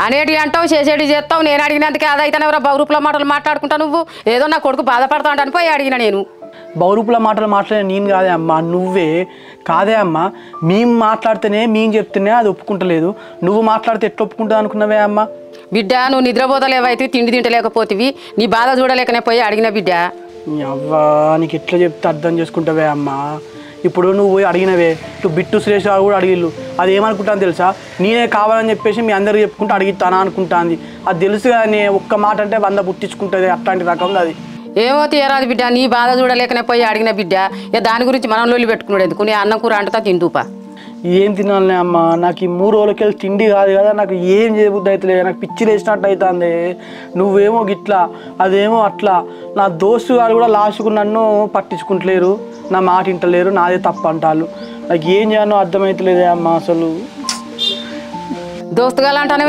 అనేటి అంటావు చేసేటి చేస్తావు. నేను అడిగినందుకే అదైతే ఎవరో బహురూపుల మాటలు మాట్లాడుకుంటా నువ్వు. ఏదో నా కొడుకు బాధపడతా ఉంటాను పోయి అడిగిన నేను. బహురూపుల మాటలు మాట్లాడే నేను కాదే అమ్మా, నువ్వే. కాదే అమ్మా, మేము మాట్లాడితేనే మేము చెప్తేనే అది ఒప్పుకుంటలేదు. నువ్వు మాట్లాడితే ఎట్లా ఒప్పుకుంటా అనుకున్నావే అమ్మా? బిడ్డ నువ్వు నిద్రపోతలేవైతే తిండి తింటలేకపోతివి. నీ బాధ చూడలేకనే పోయి అడిగిన బిడ్డ. అవ్వా నీకు ఎట్లా చెప్తే అర్థం చేసుకుంటావే అమ్మా? ఇప్పుడు నువ్వు పోయి అడిగినవే, నువ్వు బిట్టు సురేష్ గారు కూడా అడిగిళ్ళు. అది ఏమనుకుంటాను తెలుసా, నేనే కావాలని చెప్పేసి మీ అందరికి చెప్పుకుంటూ అడిగిస్తానా అనుకుంటాంది. అది తెలుసు కానీ ఒక్క మాట అంటే 100 పుట్టించుకుంటుంది. అట్లాంటి రకం అది. ఏమో తీయరాదు బిడ్డ, నీ బాధ చూడలేకనే పోయి అడిగిన బిడ్డ. ఇక దాని గురించి మనం లొల్లి పెట్టుకున్నాడు ఎందుకు? నీ అన్నం కూర అంటతా తిందుపా. ఏం తినాలనే అమ్మ, నాకు ఈ 3 రోజులకెళ్ళి తిండి కాదు కదా, నాకు ఏం చేయబుద్ధి అవుతలే, నాకు పిచ్చి లేచినట్టు అవుతుంది. నువ్వేమో గిట్లా అదేమో అట్లా. నా దోస్తు గారు కూడా లాస్ట్కు నన్ను పట్టించుకుంటలేరు, నా మాట వింటలేరు, నాదే తప్పు అంటారు. నాకు ఏం చేయాలో అర్థమవుతలేదే అమ్మ అసలు. దోస్తుగాలు అంటానే